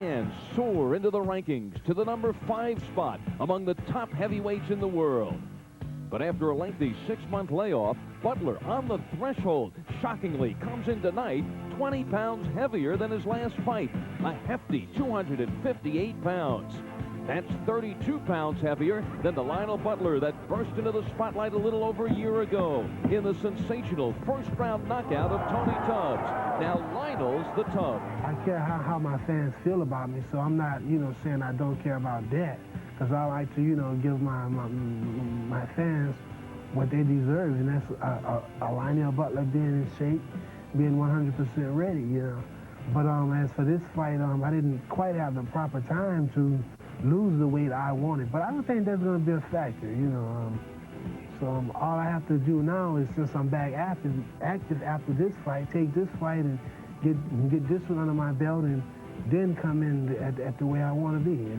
And soar into the rankings to the number 5 spot among the top heavyweights in the world. But after a lengthy 6-month layoff, Butler, on the threshold, shockingly comes in tonight 20 pounds heavier than his last fight, a hefty 258 pounds. That's 32 pounds heavier than the Lionel Butler that burst into the spotlight a little over a year ago in the sensational first-round knockout of Tony Tubbs. Now Lionel's the Tubb. I care how my fans feel about me, so I'm not, saying I don't care about that. Because I like to, give my fans what they deserve, and that's a Lionel Butler being in shape, being 100% ready, But as for this fight, I didn't quite have the proper time to lose the weight I wanted. But I don't think that's going to be a factor, So all I have to do now is, since I'm back active after this fight, take this fight and get this one under my belt, and then come in at the way I want to be,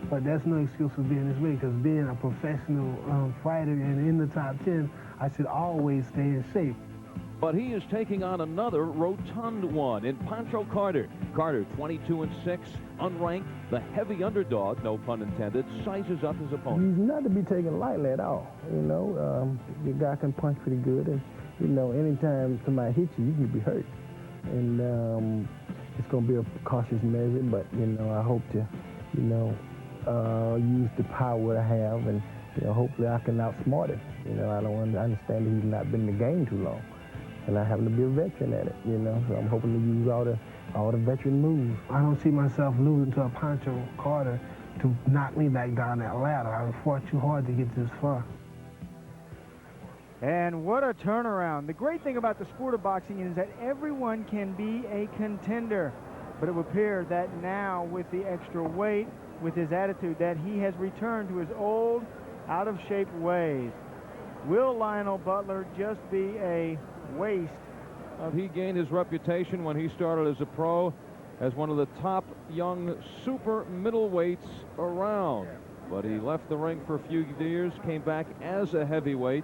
But that's no excuse for being this way, because being a professional fighter and in the top 10, I should always stay in shape. But he is taking on another rotund one in Poncho Carter. Carter, 22-6, unranked, the heavy underdog, no pun intended, sizes up his opponent. He's not to be taken lightly at all, The guy can punch pretty good, and, anytime somebody hits you, you can be hurt. And it's going to be a cautious measure, but, I hope to, use the power I have, and, hopefully I can outsmart him. I understand that he's not been in the game too long. And I happen to be a veteran at it, so I'm hoping to use all the veteran moves. I don't see myself losing to a Poncho Carter to knock me back down that ladder. I fought too hard to get this far. And what a turnaround. The great thing about the sport of boxing is that everyone can be a contender. But it would appear that now, with the extra weight, with his attitude, that he has returned to his old, out-of-shape ways. Will Lionel Butler just be a waste? He gained his reputation when he started as a pro as one of the top young super middleweights around. But he left the ring for a few years, came back as a heavyweight,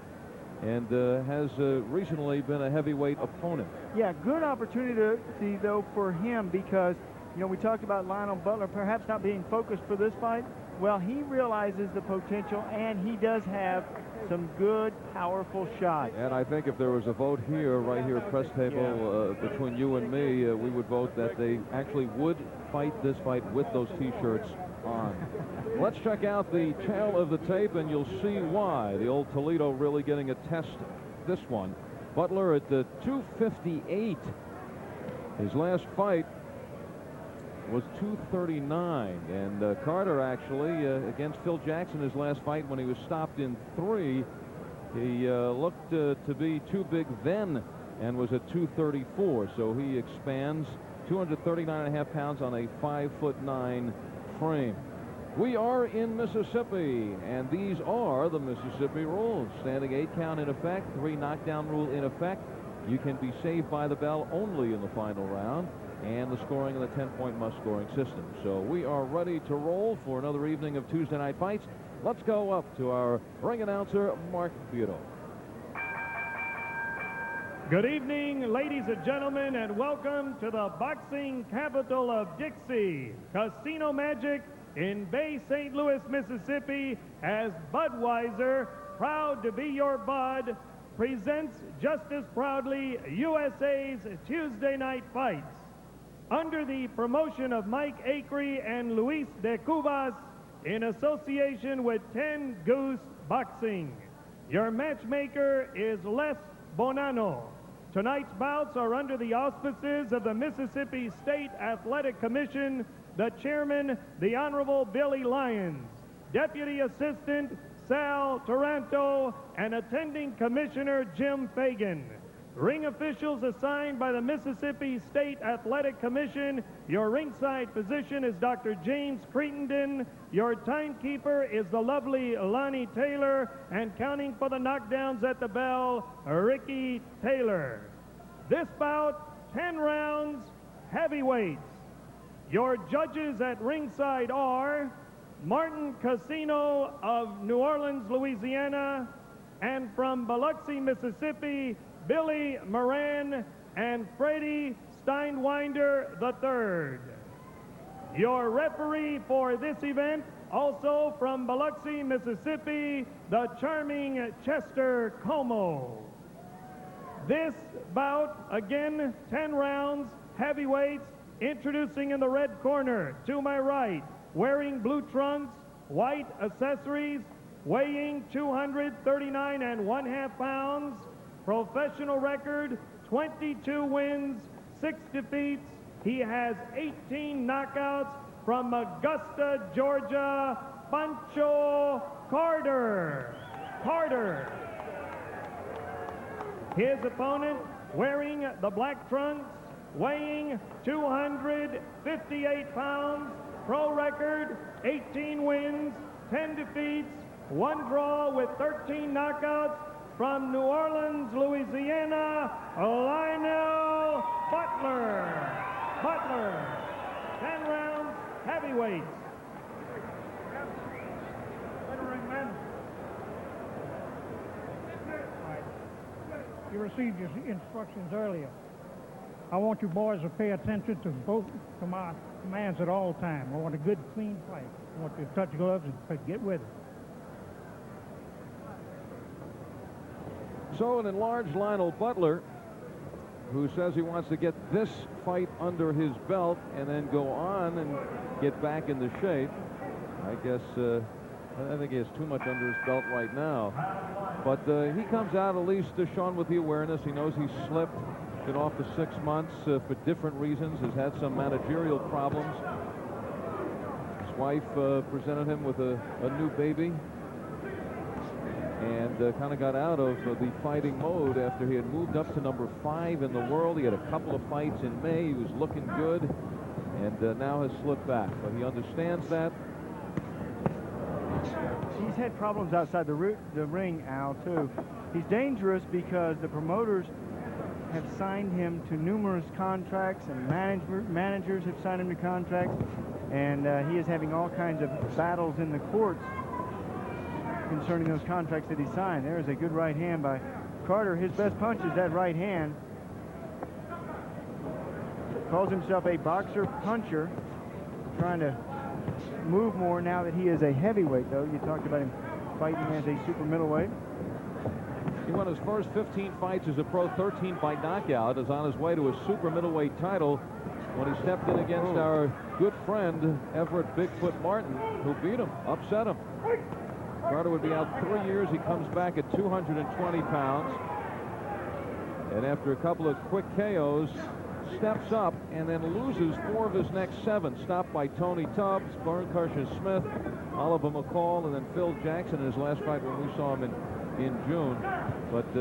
and has recently been a heavyweight opponent. Yeah, good opportunity, though, for him, because, we talked about Lionel Butler perhaps not being focused for this fight. Well, he realizes the potential, and he does have some good, powerful shots. And I think if there was a vote here, right here at press table, between you and me, we would vote that they actually would fight this fight with those T-shirts on. Let's check out the tail of the tape, and you'll see why. The old Toledo really getting a test this one. Butler at the 258. His last fight was 239, and Carter actually against Phil Jackson, his last fight, when he was stopped in 3, he looked to be too big then and was at 234, so he expands 239.5 pounds on a 5'9" frame. We are in Mississippi, and these are the Mississippi rules. Standing 8 count in effect, 3 knockdown rule in effect. You can be saved by the bell only in the final round, and the scoring in the 10-point must-scoring system. So we are ready to roll for another evening of Tuesday Night Fights. Let's go up to our ring announcer, Mark Buto. Good evening, ladies and gentlemen, and welcome to the boxing capital of Dixie, Casino Magic in Bay St. Louis, Mississippi, as Budweiser, proud to be your bud, presents just as proudly USA's Tuesday Night Fights. Under the promotion of Mike Acree and Luis de Cubas, in association with 10 Goose Boxing. Your matchmaker is Les Bonanno. Tonight's bouts are under the auspices of the Mississippi State Athletic Commission, the chairman, the Honorable Billy Lyons, Deputy Assistant Sal Taranto, and attending Commissioner Jim Fagan. Ring officials assigned by the Mississippi State Athletic Commission. Your ringside physician is Dr. James Crittenden. Your timekeeper is the lovely Lonnie Taylor. And counting for the knockdowns at the bell, Ricky Taylor. This bout, 10 rounds, heavyweights. Your judges at ringside are Martin Casino of New Orleans, Louisiana, and from Biloxi, Mississippi, Billy Moran and Freddie Steinwinder III. Your referee for this event, also from Biloxi, Mississippi, the charming Chester Como. This bout, again, 10 rounds, heavyweights, introducing in the red corner, to my right, wearing blue trunks, white accessories, weighing 239 1/2 pounds, professional record, 22 wins, 6 defeats. He has 18 knockouts from Augusta, Georgia, Poncho Carter. His opponent, wearing the black trunks, weighing 258 pounds, pro record, 18 wins, 10 defeats, 1 draw with 13 knockouts, from New Orleans, Louisiana, Lionel Butler. 10 rounds, heavyweights. You received your instructions earlier. I want you boys to pay attention to my commands at all times. I want a good, clean fight. I want you to touch gloves and get with it. So an enlarged Lionel Butler, who says he wants to get this fight under his belt and then go on and get back into shape. I guess I think he has too much under his belt right now. But he comes out at least, Sean, with the awareness. He knows he's slipped, been off for 6 months for different reasons, has had some managerial problems. His wife presented him with a new baby, and kind of got out of the fighting mode after he had moved up to number 5 in the world. He had a couple of fights in May. He was looking good, and now has slipped back. But he understands that. He's had problems outside the ring, Al, too. He's dangerous because the promoters have signed him to numerous contracts, and managers have signed him to contracts, and he is having all kinds of battles in the courts concerning those contracts that he signed. There is a good right hand by Carter. His best punch is that right hand. Calls himself a boxer puncher, trying to move more now that he is a heavyweight, though. You talked about him fighting as a super middleweight. He won his first 15 fights as a pro, 13 by knockout, is on his way to a super middleweight title when he stepped in against our good friend Everett Bigfoot Martin, who beat him, upset him. Carter would be out 3 years. He comes back at 220 pounds. And after a couple of quick KOs, steps up and then loses 4 of his next 7. Stopped by Tony Tubbs, Bernkarshire Smith, Oliver McCall, and then Phil Jackson in his last fight when we saw him in June. But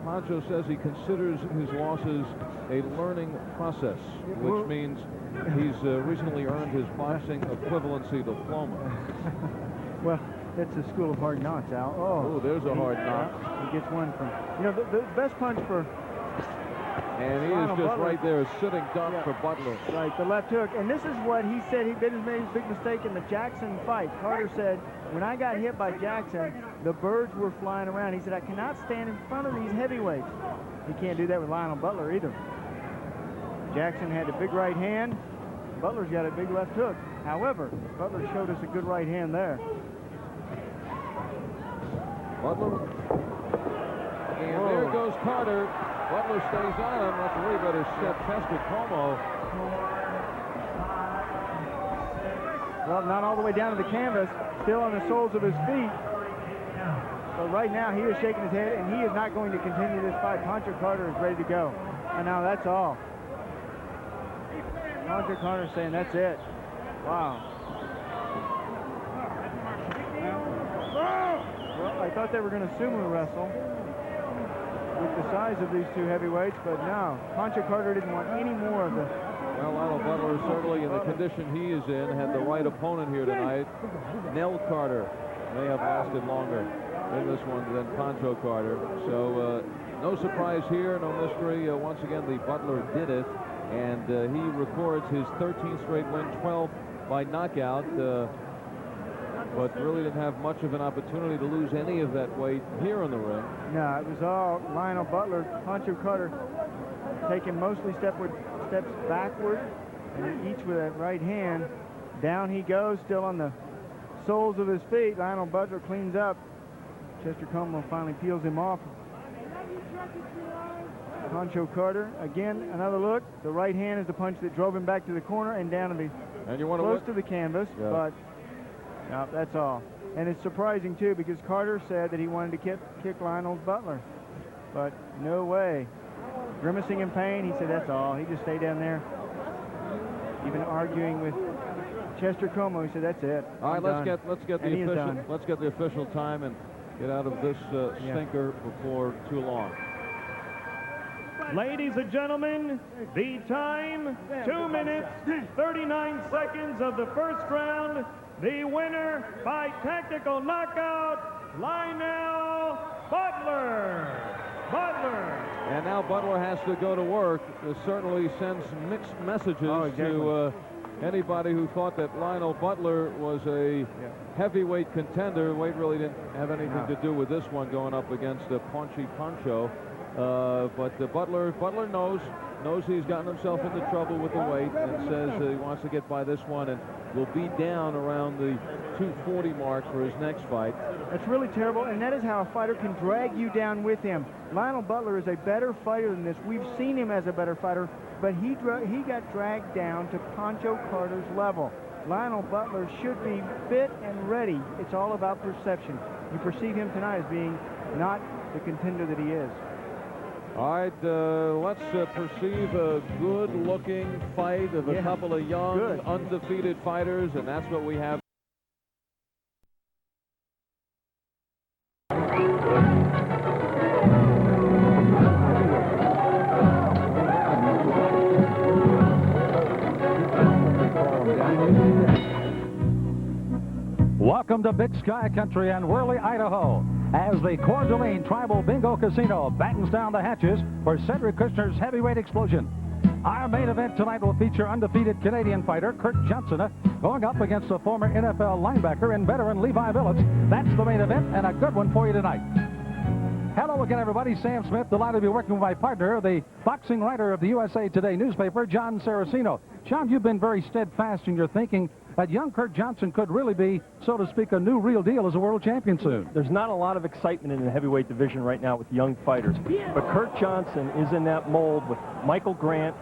Poncho says he considers his losses a learning process, which means he's recently earned his boxing equivalency diploma. Well, it's a school of hard knocks, Al. Oh, there's a hard knock. He gets one from, you know, the best punch for... And he is just Butler. Right there, sitting duck for Butler. Right, the left hook. And this is what he said. He made his big mistake in the Jackson fight. Carter said, when I got hit by Jackson, the birds were flying around. He said, I cannot stand in front of these heavyweights. He can't do that with Lionel Butler either. Jackson had a big right hand. Butler's got a big left hook. However, Butler showed us a good right hand there. Butler. And there goes Carter. Butler stays on him. Referee better set Chester Como. Well, not all the way down to the canvas. Still on the soles of his feet. But right now, he is shaking his head, and he is not going to continue this fight. Poncho Carter is ready to go. And now that's all. Poncho Carter saying that's it. Wow. Well, I thought they were going to sumo wrestle with the size of these two heavyweights, but no. Poncho Carter didn't want any more of the... Well, Lionel Butler certainly in the condition he is in had the right opponent here tonight. Nell Carter may have lasted longer in this one than Poncho Carter. So no surprise here, no mystery. Once again, the Butler did it, and he records his 13th straight win, 12 by knockout. But really didn't have much of an opportunity to lose any of that weight here in the ring. No, it was all Lionel Butler. Poncho Carter taking mostly steps backward, and each with that right hand. Down he goes, still on the soles of his feet. Lionel Butler cleans up. Chester Como finally peels him off. Poncho Carter, again, another look. The right hand is the punch that drove him back to the corner and down to the close to the canvas, but no, that's all. And it's surprising, too, because Carter said that he wanted to kick Lionel Butler, but no way. Grimacing in pain, he said that's all. He just stayed down there, even arguing with Chester Como. He said that's it. All right, let's get the official time and get out of this stinker before too long. Ladies and gentlemen, the time, 2 minutes, 39 seconds of the first round. The winner by tactical knockout, Lionel Butler. And now Butler has to go to work. This certainly sends mixed messages to anybody who thought that Lionel Butler was a heavyweight contender. Weight really didn't have anything to do with this one, going up against Poncho. But Butler knows he's gotten himself into trouble with the weight, and says he wants to get by this one and will be down around the 240 mark for his next fight. That's really terrible, and that is how a fighter can drag you down with him. Lionel Butler is a better fighter than this. We've seen him as a better fighter, but he got dragged down to Poncho Carter's level. Lionel Butler should be fit and ready. It's all about perception. You perceive him tonight as being not the contender that he is. All right, let's perceive a good-looking fight of a couple of young, undefeated fighters, and that's what we have. Welcome to Big Sky Country and Worley, Idaho, as the Coeur d'Alene Tribal Bingo Casino battens down the hatches for Cedric Kushner's heavyweight explosion. Our main event tonight will feature undefeated Canadian fighter Kurt Johnson going up against a former NFL linebacker and veteran Levi Billups. That's the main event, and a good one for you tonight. Hello again, everybody. Sam Smith, delighted to be working with my partner, the boxing writer of the USA Today newspaper, John Saraceno. John, you've been very steadfast in your thinking that young Kurt Johnson could really be, so to speak, a new real deal as a world champion soon. There's not a lot of excitement in the heavyweight division right now with young fighters. But Kurt Johnson is in that mold with Michael Grant,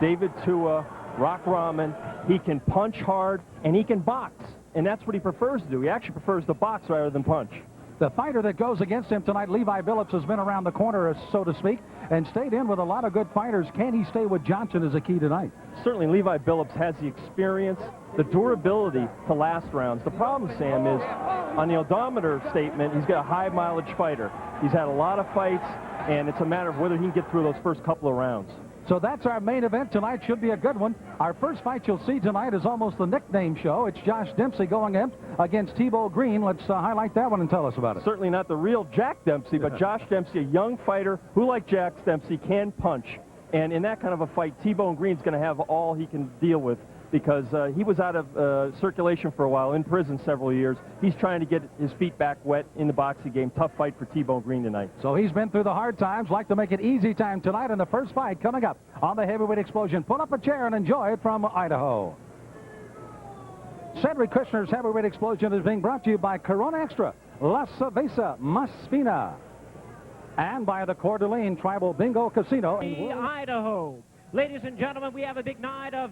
David Tua, Rock Rahman. He can punch hard, and he can box. And that's what he prefers to do. He actually prefers to box rather than punch. The fighter that goes against him tonight, Levi Billups, has been around the corner, so to speak, and stayed in with a lot of good fighters. Can he stay with Johnson is a key tonight? Certainly Levi Billups has the experience, the durability to last rounds. The problem, Sam, is on the odometer statement, he's got a high mileage fighter. He's had a lot of fights, and it's a matter of whether he can get through those first couple of rounds. So that's our main event tonight. Should be a good one. Our first fight you'll see tonight is almost the nickname show. It's Josh Dempsey going against Tebow Green. Let's highlight that one and tell us about it. Certainly not the real Jack Dempsey, but Josh Dempsey, a young fighter who, like Jack Dempsey, can punch. And in that kind of a fight, Tebow Green's going to have all he can deal with, because he was out of circulation for a while, in prison several years. He's trying to get his feet back wet in the boxing game. Tough fight for Tebow Green tonight. So he's been through the hard times. Like to make it easy time tonight in the first fight coming up on the Heavyweight Explosion. Pull up a chair and enjoy it from Idaho. Cedric Kushner's Heavyweight Explosion is being brought to you by Corona Extra, La Cerveza Más Fina, and by the Coeur d'Alene Tribal Bingo Casino in Idaho. Ladies and gentlemen, we have a big night of